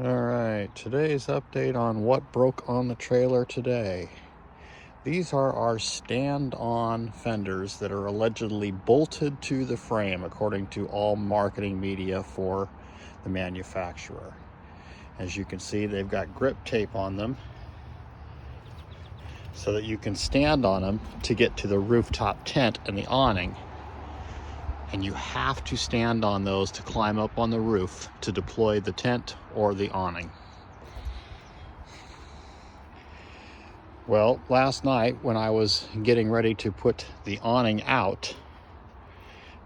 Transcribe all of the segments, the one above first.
Alright, today's update on what broke on the trailer today. These are our stand-on fenders that are allegedly bolted to the frame according to all marketing media for the manufacturer. As you can see, they've got grip tape on them so that you can stand on them to get to the rooftop tent and the awning. And you have to stand on those to climb up on the roof to deploy the tent or the awning. Well, last night when I was getting ready to put the awning out,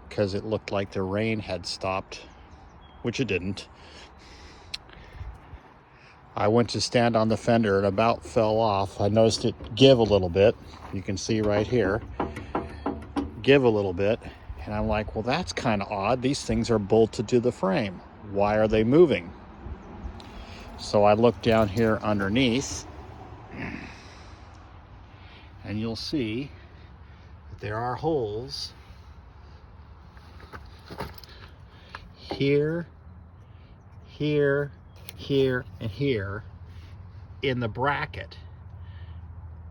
because it looked like the rain had stopped, which it didn't, I went to stand on the fender and about fell off. I noticed it give a little bit. You can see right here, give a little bit. And I'm like, well, that's kind of odd. These things are bolted to the frame. Why are they moving? So I look down here underneath, and you'll see that there are holes here, here, here, and here in the bracket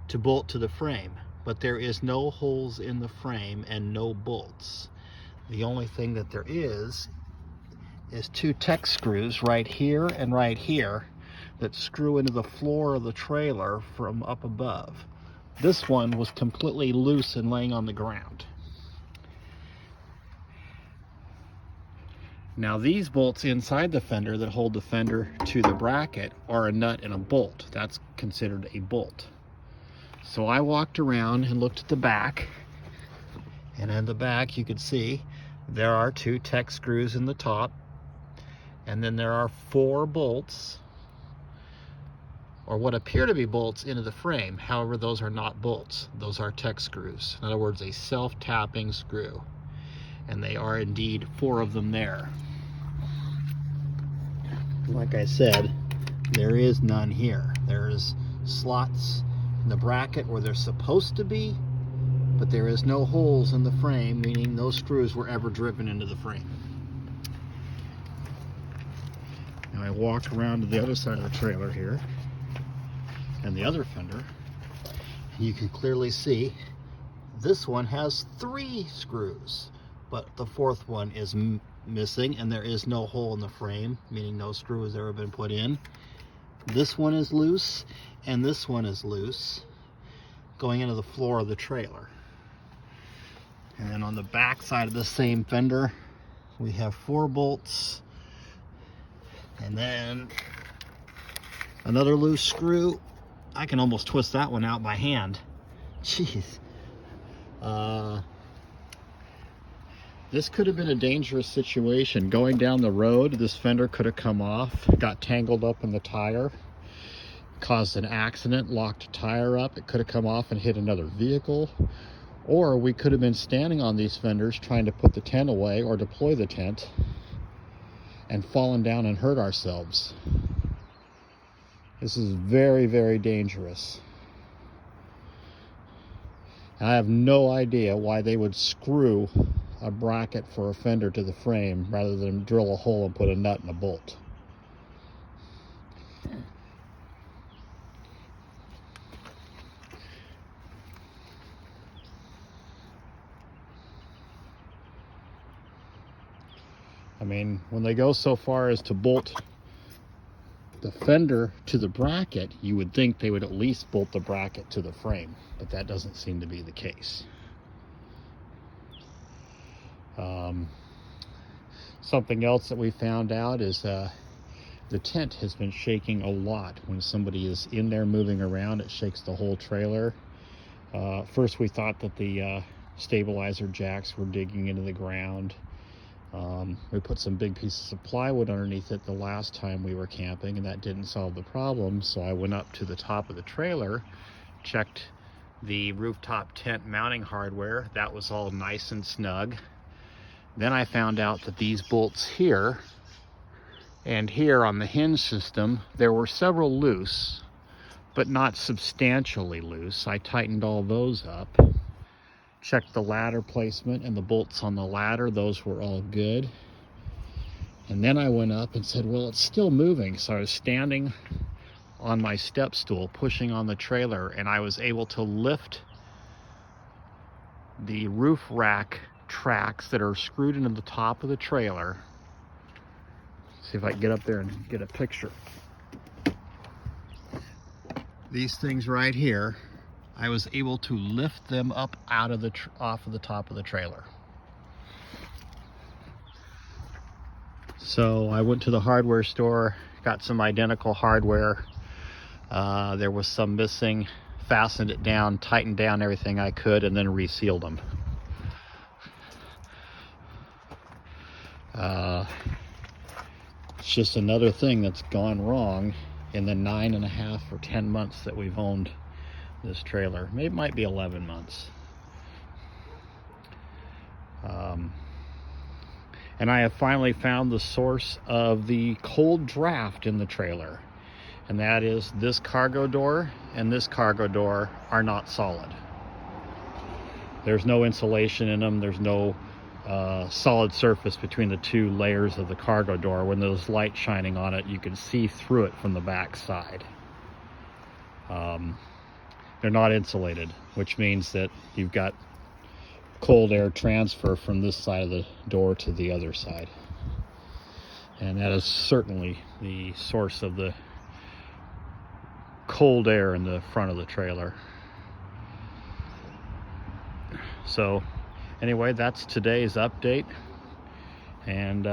to bolt to the frame. But there is no holes in the frame and no bolts. The only thing that there is two Tex screws right here and right here that screw into the floor of the trailer from up above. This one was completely loose and laying on the ground. Now these bolts inside the fender that hold the fender to the bracket are a nut and a bolt. That's considered a bolt. So I walked around and looked at the back, and in the back you could see there are two Tex screws in the top, and then there are 4 bolts, or what appear to be bolts, into the frame. However, those are not bolts. Those are Tex screws. In other words, a self-tapping screw. And they are indeed 4 of them there. Like I said, there is none here. There's slots in the bracket where they're supposed to be, but there is no holes in the frame, meaning those screws were ever driven into the frame. Now I walked around to the other side of the trailer here, and the other fender, and you can clearly see this one has 3 screws, but the 4th one is missing, and there is no hole in the frame, meaning no screw has ever been put in. This one is loose, and this one is loose, going into the floor of the trailer. And then on the back side of the same fender, we have 4 bolts, and then another loose screw. I can almost twist that one out by hand. Jeez. This could have been a dangerous situation. Going down the road, this fender could have come off, got tangled up in the tire, caused an accident, locked a tire up. It could have come off and hit another vehicle. Or we could have been standing on these fenders trying to put the tent away or deploy the tent and fallen down and hurt ourselves. This is very, very dangerous. I have no idea why they would screw a bracket for a fender to the frame rather than drill a hole and put a nut and a bolt. I mean, when they go so far as to bolt the fender to the bracket, you would think they would at least bolt the bracket to the frame, but that doesn't seem to be the case. Something else that we found out is the tent has been shaking a lot. When somebody is in there moving around, it shakes the whole trailer. First we thought that the stabilizer jacks were digging into the ground. We put some big pieces of plywood underneath it the last time we were camping, and that didn't solve the problem. So I went up to the top of the trailer, checked the rooftop tent mounting hardware. That was all nice and snug. Then I found out that these bolts here and here on the hinge system, there were several loose, but not substantially loose. I tightened all those up. Checked the ladder placement and the bolts on the ladder. Those were all good. And then I went up and said, well, it's still moving. So I was standing on my step stool pushing on the trailer, and I was able to lift the roof rack tracks that are screwed into the top of the trailer. See if I can get up there and get a picture. These things right here, I was able to lift them up out of the off of the top of the trailer. So I went to the hardware store, got some identical hardware. There was some missing, fastened it down, tightened down everything I could, and then resealed them. It's just another thing that's gone wrong in the 9.5 or 10 months that we've owned this trailer. Maybe it might be 11 months. And I have finally found the source of the cold draft in the trailer. And that is this cargo door and this cargo door are not solid. There's no insulation in them. There's no solid surface between the two layers of the cargo door. When there's light shining on it, you can see through it from the back side. They're not insulated, which means that you've got cold air transfer from this side of the door to the other side. And that is certainly the source of the cold air in the front of the trailer. So anyway, that's today's update. And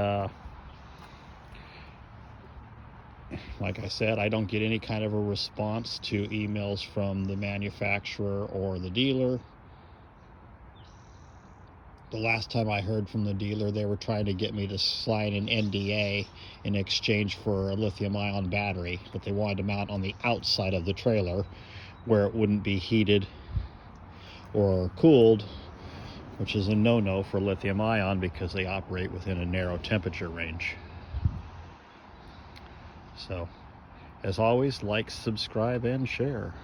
like I said, I don't get any kind of a response to emails from the manufacturer or the dealer. The last time I heard from the dealer, they were trying to get me to sign an NDA in exchange for a lithium-ion battery, but they wanted to mount on the outside of the trailer where it wouldn't be heated or cooled, which is a no-no for lithium-ion because they operate within a narrow temperature range. So, as always, like, subscribe, and share.